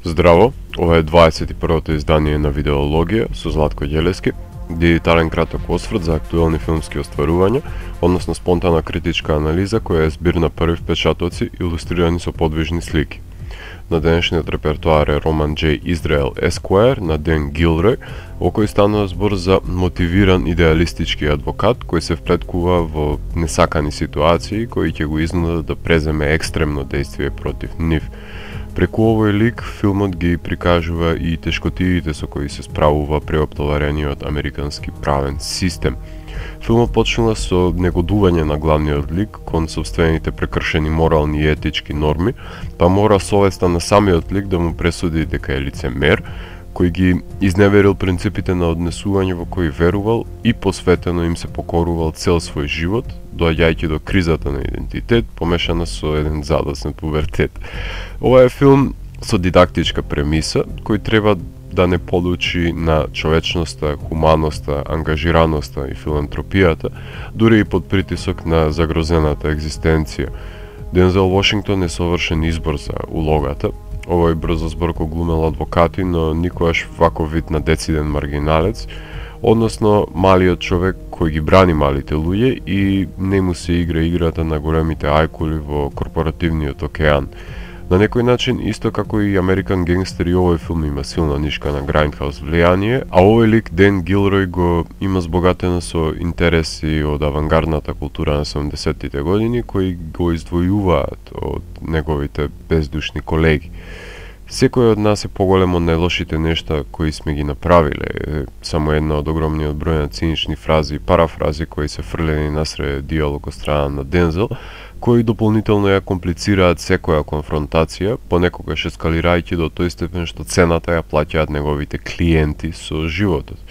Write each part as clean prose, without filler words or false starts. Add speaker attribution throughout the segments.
Speaker 1: Здраво, ова е 21-то издание на Видеологија со Златко Ѓелески, дигитален краток осврт за актуелни филмски остварувања, односно спонтана критичка анализа која е збир на први впечатоци илустрирани со подвижни слики. На денешниот репертоар е роман J. Israel Esquire на Ден Гилрој, во кој станува збор за мотивиран идеалистички адвокат кој се вплеткува во несакани ситуации кои ќе го изнудат да преземе екстремно дејствие против нив. Преку овој лик, филмот ги прикажува и тешкотиите со кои се справува преоптоварениот американски правен систем. Филмот почнува со негодување на главниот лик кон сопствените прекршени морални и етички норми, па мора совеста на самиот лик да му пресуди дека е лицемер, кој ги изневерил принципите на однесување во кои верувал и посветено им се покорувал цел свој живот, доаѓајќи до кризата на идентитет, помешана со еден задоснат пубертет. Ова е филм со дидактичка премиса, кој треба да не подучи на човечноста, хуманоста, ангажираноста и филантропијата, дури и под притисок на загрозената екзистенција. Дензел Вашингтон е совршен избор за улогата. Овој брзо зборко глумел адвокати, но никогаш ваков вид на дециден маргиналец, односно малиот човек кој ги брани малите луѓе и не му се игра играта на големите ајкули во корпоративниот океан. На некој начин, исто како и American Gangster, и овој филм има силна нишка на Grindhouse влијание, а овој лик Ден Гилрој го има збогатено со интереси од авангардната култура на 70-тите години, кои го издвојуваат од неговите бездушни колеги. Секој од нас е поголем од најлошите нешта кои сме ги направиле, само една од огромниот број на цинични фрази и парафрази кои се фрлени насред диалог од страна на Дензел, кои дополнително ја комплицираат секоја конфронтација, понекогаш ескалирајќи до тој степен што цената ја плаќаат неговите клиенти со животот.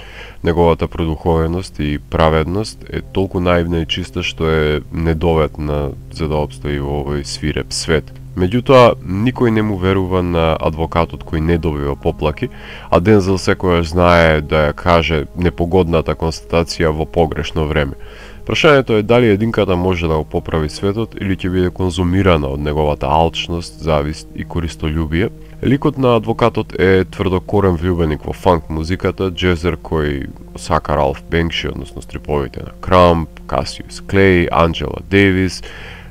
Speaker 1: Неговата продуховеност и праведност е толку наивна и чиста што е недоветна за да обстои во овој свиреп свет. Меѓутоа, никој не му верува на адвокатот кој не добива поплаки, а Дензел секојаш знае да ја каже непогодната констатација во погрешно време. Прашањето е дали единката може да го поправи светот или ќе биде конзумирана од неговата алчност, завист и користолюбие. Ликот на адвокатот е тврдокорен влюбеник во фанк музиката, джезер кој сака Ралф Бенкши, односно стриповите на Крамп, Касиус Клей, Анджела Дейвис,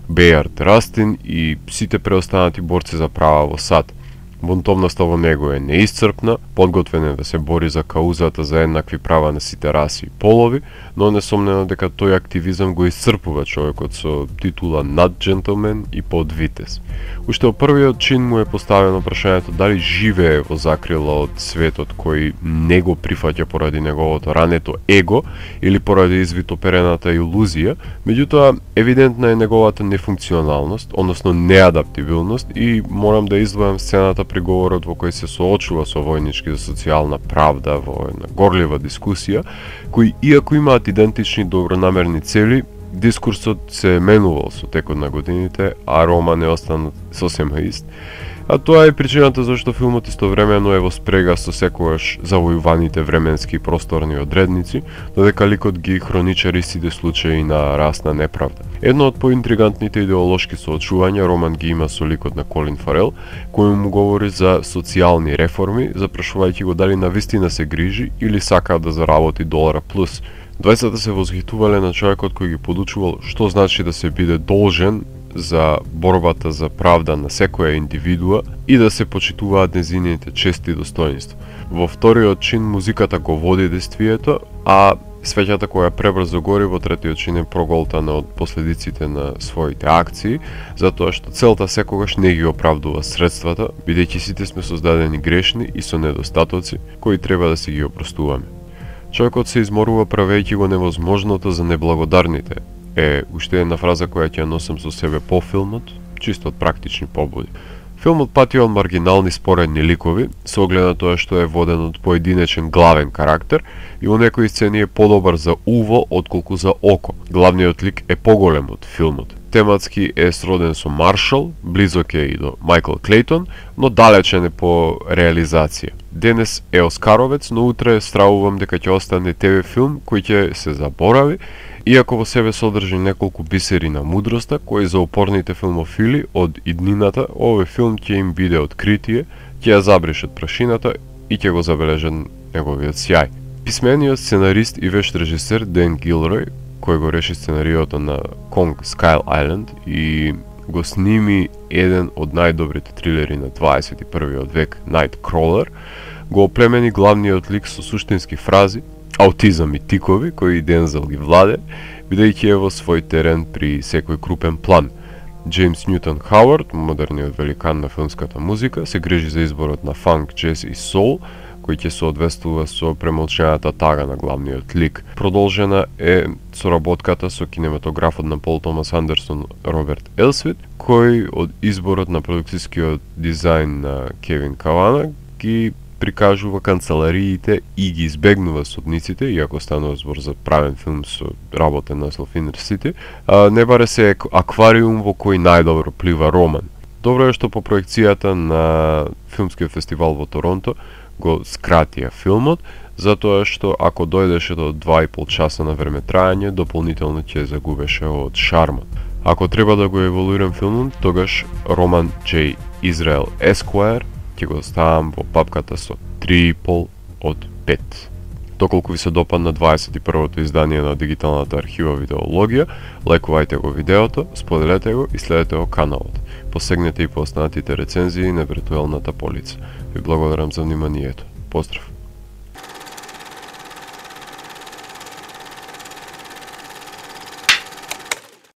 Speaker 1: Бејард Растин и сите преостанати борци за права во САД. Бунтовноста во него е неисцрпна, подготвен е да се бори за каузата за еднакви права на сите раси и полови, но несомнено дека тој активизам го исцрпува човекот со титула над джентлмен и под витез. Уште од првиот чин му е поставено прашањето дали живее во закрила од светот кој не го прифаќа поради неговото рането его или поради извитоперената илузија, меѓутоа евидентна е неговата нефункционалност, односно неадаптибилност, и морам да издвојам сцената приговорот во кој се соочува со војнички за социјална правда во една горлива дискусија, кои иако имаат идентични добронамерни цели, дискурсот се менувал со текот на годините, а роман е останат сосема ист. А тоа е причината зашто филмот истовремено е во спрега со секогаш завојуваните временски и просторни одредници, додека ликот ги хроничари сите случаи на расна неправда. Едно од поинтригантните идеолошки соочувања роман ги има со ликот на Колин Фарел, кој му говори за социјални реформи, запрашувајќи го дали навистина се грижи или сака да заработи $+. Двајцата се возхитувале на човекот кој ги подучувал што значи да се биде должен за борбата за правда на секоја индивидуа и да се почитуваат незините чести достоинства. Во вториот чин музиката го води действието, а свеќата која пребрзо гори во третиот чин е проголтана од последиците на своите акции, затоа што целта секогаш не ги оправдува средствата, бидејќи сите сме создадени грешни и со недостатоци, кои треба да си ги опростуваме. Човекот се изморува правејќи го невозможното за неблагодарните, е уште една фраза која ќе носам со себе по филмот, чисто од практични побуди. Филмот пати од маргинални споредни ликови, со оглед на тоа што е воден од поединечен главен карактер и во некои сцени е подобар за уво отколку за око. Главниот лик е поголем од филмот. Тематски е сроден со Маршал, близок е и до Майкл Клейтон, но далечен е по реализација. Денес е оскаровец, но утре стравувам дека ќе остане ТВ филм кој ќе се заборави, иако во себе содржи неколку бисери на мудроста, кои за упорните филмофили од иднината овој филм ќе им биде откритие ќе ја забришат прашината и ќе го забележат неговиот сјај. Писмениот сценарист и вешт режисер Ден Гилрој, кој го реши сценариото на Kong Skull Island и го сними еден од најдобрите трилери на 21. век, Nightcrawler, го оплемени главниот лик со суштински фрази, аутизам и тикови, кои Дензел ги владе, бидејќи е во свој терен при секој крупен план. Джеймс Ньютон Хауард, модерниот великан на филмската музика, се грижи за изборот на фанк, джез и соул, кој ќе соодветствува со премолчената тага на главниот лик. Продолжена е соработката со кинематографот на Пол Томас Андерсон Роберт Елсвит, кој од изборот на продукцијскиот дизајн на Кевин Кавана ги прикажува канцелариите и ги избегнува судниците, иако станува збор за правен филм со работен наслов Inner City, не баре се аквариум во кој најдобро плива роман. Добро е што по проекцијата на филмскиот фестивал во Торонто го скратија филмот, затоа што ако дојдеше до 2,5 часа на време трајање, дополнително ќе загубеше од шармот. Ако треба да го еволуирам филмот, тогаш Роман J. Израел Esquire ќе го ставам во папката со 3,5 од 5. Доколку ви се допадна 21-то издание на дигиталната архива видеологија, лајкувајте го видеото, споделете го и следете го каналот. Посегнете и по останатите рецензии на виртуелната полица. Ви благодарам за вниманието. Поздрав!